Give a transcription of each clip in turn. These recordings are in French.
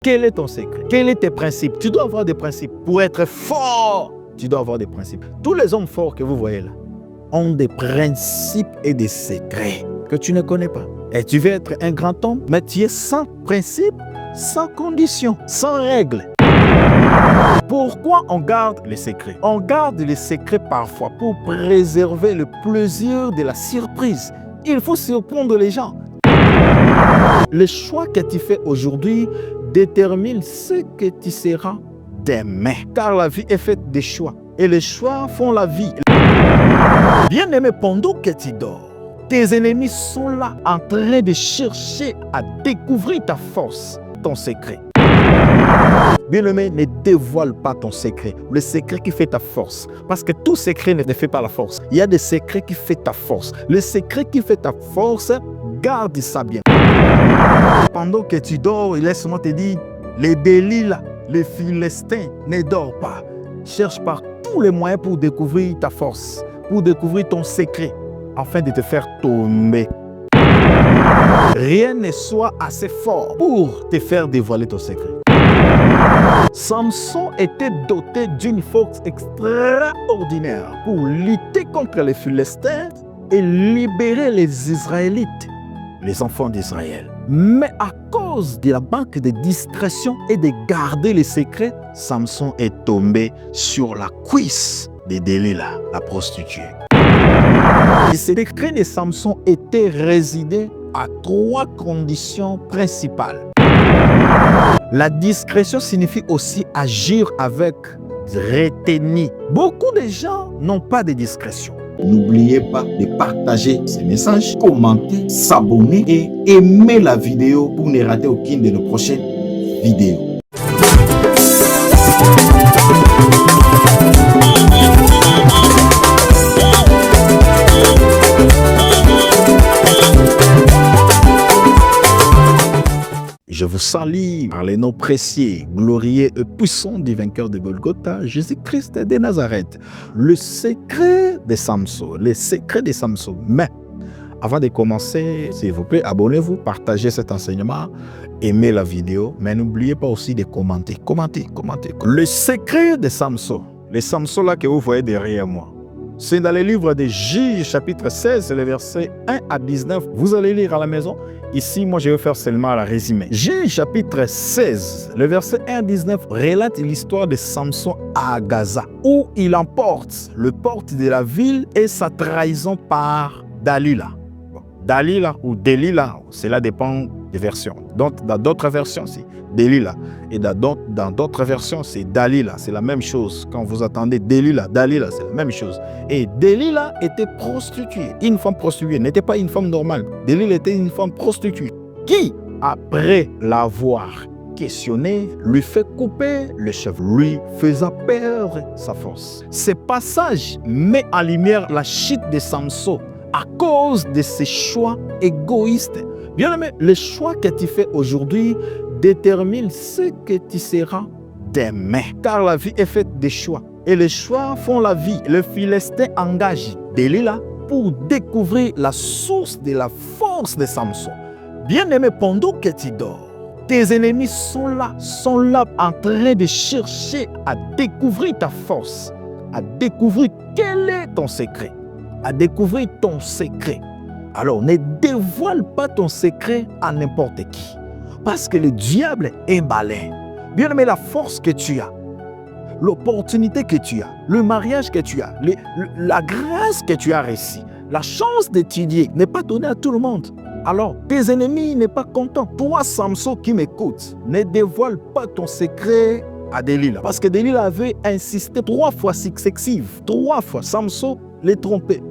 Quel est ton secret? Quels sont tes principes? Tu dois avoir des principes. Pour être fort, tu dois avoir des principes. Tous les hommes forts que vous voyez là ont des principes et des secrets que tu ne connais pas. Et tu veux être un grand homme, mais tu es sans principe, sans condition, sans règles. Pourquoi on garde les secrets? On garde les secrets parfois pour préserver le plaisir de la surprise. Il faut surprendre les gens. Le choix que tu fais aujourd'hui détermine ce que tu seras demain. Car la vie est faite des choix. Et les choix font la vie. Bien-aimé, pendant que tu dors, tes ennemis sont là en train de chercher à découvrir ta force, ton secret. Bien-aimé, ne dévoile pas ton secret, le secret qui fait ta force. Parce que tout secret ne fait pas la force. Il y a des secrets qui font ta force. Le secret qui fait ta force, garde ça bien. Pendant que tu dors, laisse-moi te dire, les Delilah, les Philistins ne dorment pas. Cherche par tous les moyens pour découvrir ta force, pour découvrir ton secret, afin de te faire tomber. Rien ne soit assez fort pour te faire dévoiler ton secret. Samson était doté d'une force extraordinaire pour lutter contre les Philistins et libérer les Israélites, les enfants d'Israël. Mais à cause de la manque de discrétion et de garder les secrets, Samson est tombé sur la cuisse de Delilah, la prostituée. Les secrets de Samson étaient résidés à 3 conditions principales. La discrétion signifie aussi agir avec retenue. Beaucoup de gens n'ont pas de discrétion. N'oubliez pas de partager ces messages, commenter, s'abonner et aimer la vidéo pour ne rater aucune de nos prochaines vidéos. Je vous salue par les noms précieux, glorieux et puissants du vainqueur de Golgotha, Jésus-Christ de Nazareth. Le secret de Samson, les secrets de Samson. Mais avant de commencer, s'il vous plaît, abonnez-vous, partagez cet enseignement, aimez la vidéo, mais n'oubliez pas aussi de commenter. Commentez. Le secret de Samson, les Samson là que vous voyez derrière moi, c'est dans le livre de Juges, chapitre 16, les versets 1 à 19. Vous allez lire à la maison. Ici, moi, je vais faire seulement la résumé. Juges, chapitre 16, le verset 1 à 19, relate l'histoire de Samson à Gaza, où il emporte le porte de la ville et sa trahison par Dalila. Dalila ou Delilah, cela dépend des versions. Donc, dans d'autres versions, c'est Delilah. Et dans d'autres versions, c'est Dalila. C'est la même chose. Quand vous attendez Delilah, Dalila, c'est la même chose. Et Delilah était prostituée. Une femme prostituée n'était pas une femme normale. Delilah était une femme prostituée qui, après l'avoir questionnée, lui fait couper les cheveux, lui faisant perdre sa force. Ce passage met en lumière la chute de Samson à cause de ses choix égoïstes. Bien aimé, le choix que tu fais aujourd'hui détermine ce que tu seras demain. Car la vie est faite des choix. Et les choix font la vie. Le Philistin engage Delilah pour découvrir la source de la force de Samson. Bien aimé, pendant que tu dors, tes ennemis sont là en train de chercher à découvrir ta force, à découvrir quel est ton secret. À découvrir ton secret. Alors, ne dévoile pas ton secret à n'importe qui. Parce que le diable est malin. Bien aimé, la force que tu as, l'opportunité que tu as, le mariage que tu as, la grâce que tu as reçue, la chance d'étudier n'est pas donnée à tout le monde. Alors, tes ennemis ne sont pas contents. Toi, Samson qui m'écoutes, ne dévoile pas ton secret à Delilah. Parce que Delilah avait insisté 3 fois successives. 3 fois, Samson les trompait.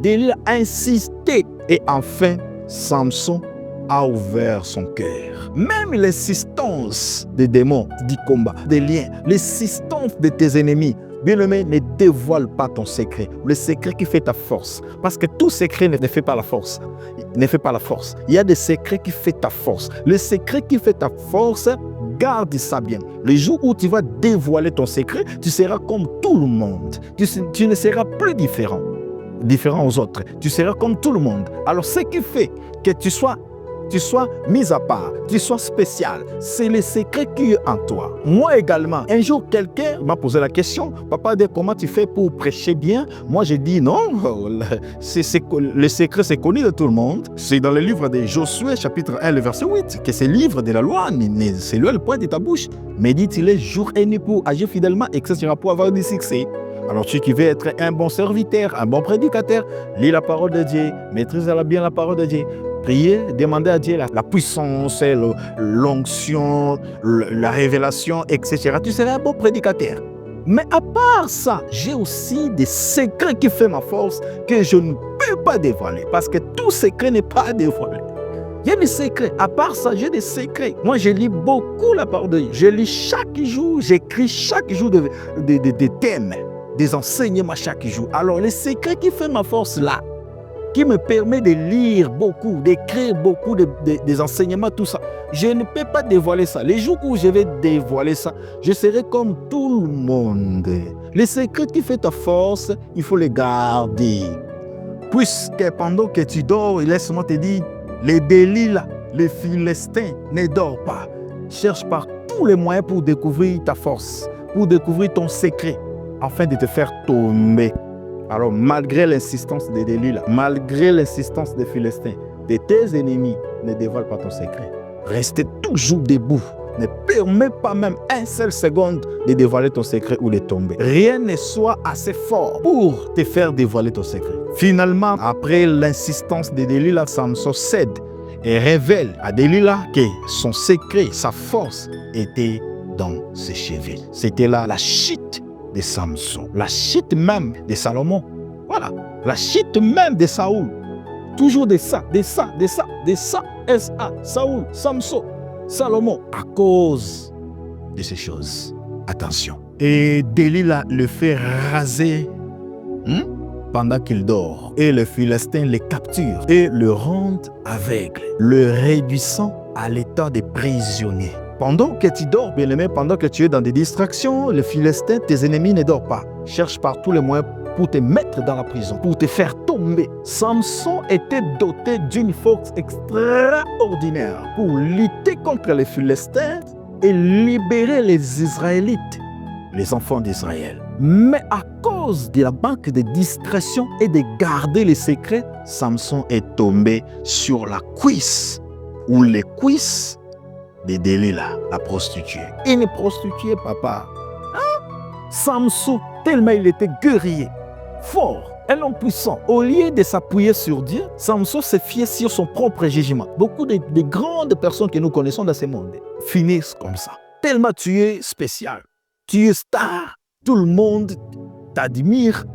Delilah a insisté. Et enfin, Samson a ouvert son cœur. Même l'insistance des démons, du combat, des liens, l'insistance de tes ennemis, bien-aimé, ne dévoile pas ton secret. Le secret qui fait ta force. Parce que tout secret ne fait pas la force. Ne fait pas la force. Il y a des secrets qui font ta force. Le secret qui fait ta force, garde ça bien. Le jour où tu vas dévoiler ton secret, tu seras comme tout le monde. Tu ne seras plus différent aux autres. Tu seras comme tout le monde. Alors, ce qui fait que tu sois tu sois mis à part, tu sois spécial. C'est le secret qui est en toi. Moi également, un jour, quelqu'un m'a posé la question, papa, comment tu fais pour prêcher bien? Moi, j'ai dit non, le secret, c'est connu de tout le monde. C'est dans le livre de Josué, chapitre 1, le verset 8, que c'est le livre de la loi, c'est lui le point de ta bouche. Médite-le jour et nuit pour agir fidèlement, etc. pour avoir du succès. Alors, tu qui veux être un bon serviteur, un bon prédicateur, lis la parole de Dieu, maîtrise bien la parole de Dieu. Priez, demandez à Dieu la puissance, l'onction, la révélation, etc. Tu seras un bon prédicateur. Mais à part ça, j'ai aussi des secrets qui font ma force que je ne peux pas dévoiler. Parce que tout secret n'est pas dévoilé. Il y a des secrets. À part ça, j'ai des secrets. Moi, je lis beaucoup la parole de Dieu. Je lis chaque jour, j'écris chaque jour des thèmes, des enseignements chaque jour. Alors, les secrets qui font ma force là, qui me permet de lire beaucoup, d'écrire beaucoup des enseignements, tout ça. Je ne peux pas dévoiler ça. Les jours où je vais dévoiler ça, je serai comme tout le monde. Les secrets qui font ta force, il faut les garder. Puisque pendant que tu dors, laisse-moi te dire, les Delilah, les Philistins ne dorment pas. Cherche par tous les moyens pour découvrir ta force, pour découvrir ton secret, afin de te faire tomber. Alors, malgré l'insistance des Delilah, malgré l'insistance des Philistins, de tes ennemis, ne dévoile pas ton secret. Restez toujours debout. Ne permets pas même une seule seconde de dévoiler ton secret ou de tomber. Rien ne soit assez fort pour te faire dévoiler ton secret. Finalement, après l'insistance de Delilah, Samson cède et révèle à Delilah que son secret, sa force était dans ses cheveux. C'était là la chute de Samson, la chute même de Salomon. Voilà, la chute même de Saoul. Toujours de ça, S.A. Saoul, Samson, Salomon, à cause de ces choses. Attention. Et Delilah le fait raser pendant qu'il dort. Et les Philistins le capturent et le rendent aveugle, le réduisant à l'état de prisonnier. Pendant que tu dors, bien aimé, pendant que tu es dans des distractions, les Philistins, tes ennemis, ne dorment pas. Cherche par tous les moyens pour te mettre dans la prison, pour te faire tomber. Samson était doté d'une force extraordinaire pour lutter contre les Philistins et libérer les Israélites, les enfants d'Israël. Mais à cause de la manque de discrétion et de garder les secrets, Samson est tombé sur la cuisse ou les cuisses de Delilah, la prostituée. Une prostituée, papa. Samson, tellement il était guerrier, fort, un homme puissant. Au lieu de s'appuyer sur Dieu, Samson se fiait sur son propre jugement. Beaucoup de grandes personnes que nous connaissons dans ce monde finissent comme ça. Tellement tu es spécial, tu es star, tout le monde t'admire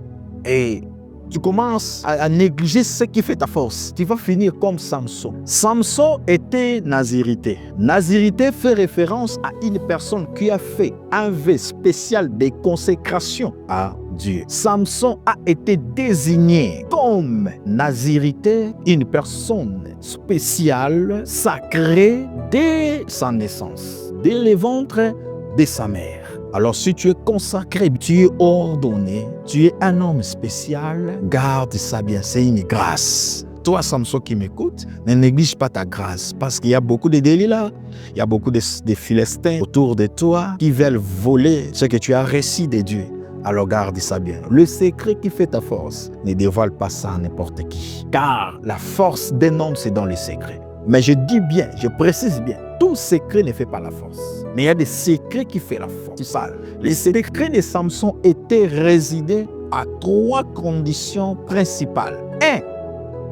et tu commences à négliger ce qui fait ta force. Tu vas finir comme Samson. Samson était nazirité. Nazirité fait référence à une personne qui a fait un vœu spécial de consécration à Dieu. Samson a été désigné comme nazirité, une personne spéciale, sacrée dès sa naissance, dès le ventre de sa mère. Alors si tu es consacré, tu es ordonné, tu es un homme spécial, garde ça bien, c'est une grâce. Toi, Samson qui m'écoute, ne néglige pas ta grâce parce qu'il y a beaucoup de Delilah, il y a beaucoup de Philistins autour de toi qui veulent voler ce que tu as reçu de Dieu. Alors garde ça bien. Le secret qui fait ta force, ne dévoile pas ça à n'importe qui. Car la force d'un homme, c'est dans les secrets. Mais je dis bien, je précise bien, tout secret ne fait pas la force. Mais il y a des secrets qui font la force. C'est ça. Les secrets de Samson étaient résidés à 3 conditions principales. 1.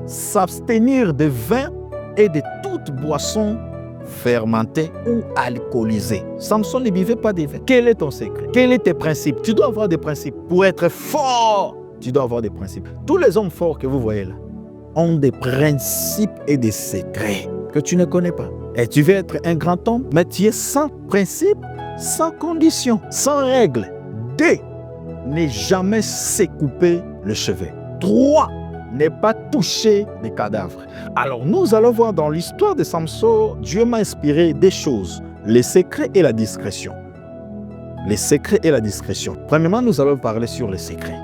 S'abstenir de vin et de toute boisson fermentée ou alcoolisée. Samson ne buvait pas de vin. Quel est ton secret? Quels sont tes principes? Tu dois avoir des principes. Pour être fort, tu dois avoir des principes. Tous les hommes forts que vous voyez là ont des principes et des secrets que tu ne connais pas. Et tu veux être un grand homme, mais tu es sans principe, sans condition, sans règles. 2. Ne jamais se couper le cheveu. 3. Ne pas toucher les cadavres. Alors nous allons voir dans l'histoire de Samson, Dieu m'a inspiré des choses, les secrets et la discrétion. Les secrets et la discrétion. Premièrement, nous allons parler sur les secrets.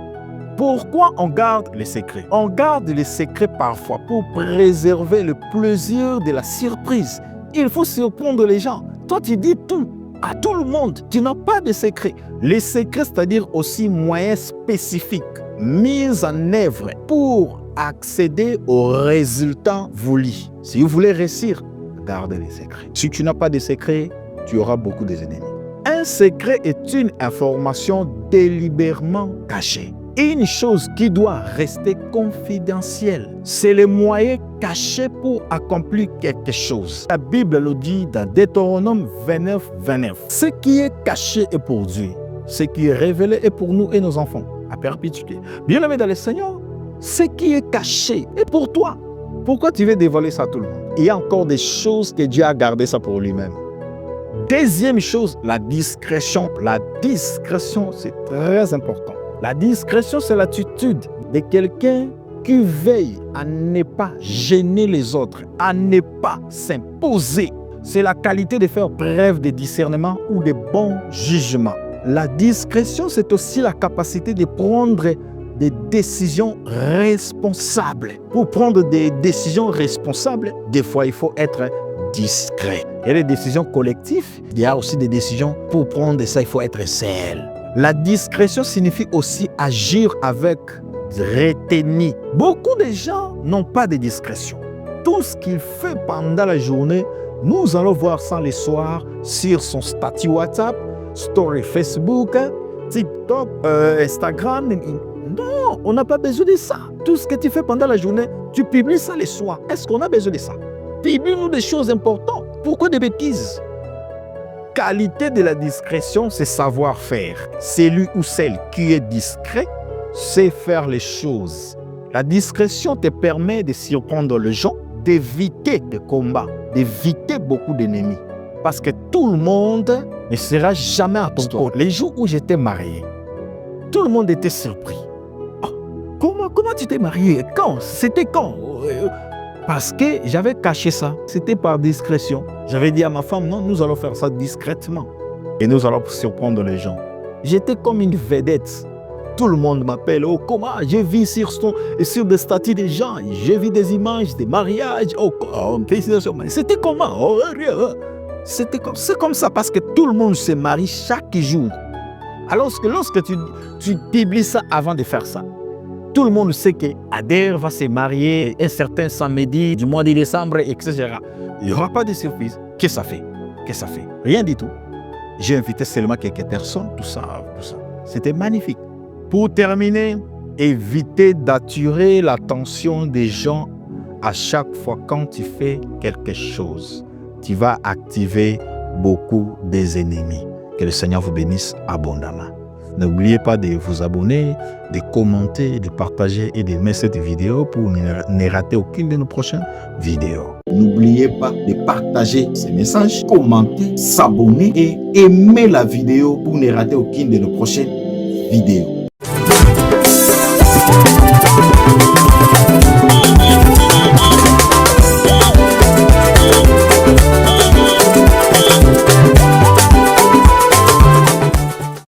Pourquoi on garde les secrets? On garde les secrets parfois pour préserver le plaisir de la surprise. Il faut surprendre les gens. Toi, tu dis tout à tout le monde. Tu n'as pas de secret. Les secrets, c'est-à-dire aussi moyens spécifiques mis en œuvre pour accéder aux résultats voulus. Si vous voulez réussir, gardez les secrets. Si tu n'as pas de secrets, tu auras beaucoup d'ennemis. Un secret est une information délibérément cachée. Une chose qui doit rester confidentielle. C'est le moyen caché pour accomplir quelque chose. La Bible le dit dans Deutéronome 29, 29. Ce qui est caché est pour Dieu. Ce qui est révélé est pour nous et nos enfants, à perpétuité. Bien-aimé dans le Seigneur, ce qui est caché est pour toi. Pourquoi tu veux dévoiler ça à tout le monde? Il y a encore des choses que Dieu a gardées ça pour lui-même. Deuxième chose, la discrétion. La discrétion, c'est très important. La discrétion, c'est l'attitude de quelqu'un qui veille à ne pas gêner les autres, à ne pas s'imposer. C'est la qualité de faire preuve de discernement ou de bon jugement. La discrétion, c'est aussi la capacité de prendre des décisions responsables. Pour prendre des décisions responsables, des fois, il faut être discret. Il y a des décisions collectives, il y a aussi des décisions pour prendre ça, il faut être seul. La discrétion signifie aussi agir avec retenue. Beaucoup de gens n'ont pas de discrétion. Tout ce qu'il fait pendant la journée, nous allons voir ça le soir sur son statut WhatsApp, story Facebook, TikTok, Instagram. Non, on n'a pas besoin de ça. Tout ce que tu fais pendant la journée, tu publies ça le soir. Est-ce qu'on a besoin de ça? Publie-nous des choses importantes. Pourquoi des bêtises? Qualité de la discrétion, c'est savoir-faire. Celui ou celle qui est discret sait faire les choses. La discrétion te permet de surprendre les gens, d'éviter des combats, d'éviter beaucoup d'ennemis. Parce que tout le monde ne sera jamais à ton tour. Les jours où j'étais marié, tout le monde était surpris. Oh, comment tu t'es marié? Quand? C'était quand? Parce que j'avais caché ça. C'était par discrétion. J'avais dit à ma femme, non, nous allons faire ça discrètement. Et nous allons surprendre les gens. J'étais comme une vedette. Tout le monde m'appelle. Oh, comment? J'ai vu sur des statuts des gens. J'ai vu des images, des mariages. Oh, félicitations. C'était comment? Oh, c'est comme ça parce que tout le monde se marie chaque jour. Alors que lorsque tu publies ça avant de faire ça, tout le monde sait qu'Ader va se marier un certain samedi du mois de décembre, etc. Il n'y aura pas de surprise. Qu'est-ce que ça fait? Qu'est-ce que ça fait? Rien du tout. J'ai invité seulement quelques personnes, tout ça. C'était magnifique. Pour terminer, évitez d'attirer l'attention des gens à chaque fois quand tu fais quelque chose. Tu vas activer beaucoup des ennemis. Que le Seigneur vous bénisse abondamment. N'oubliez pas de vous abonner, de commenter, de partager et d'aimer cette vidéo pour ne rater aucune de nos prochaines vidéos. N'oubliez pas de partager ces messages, commenter, s'abonner et aimer la vidéo pour ne rater aucune de nos prochaines vidéos.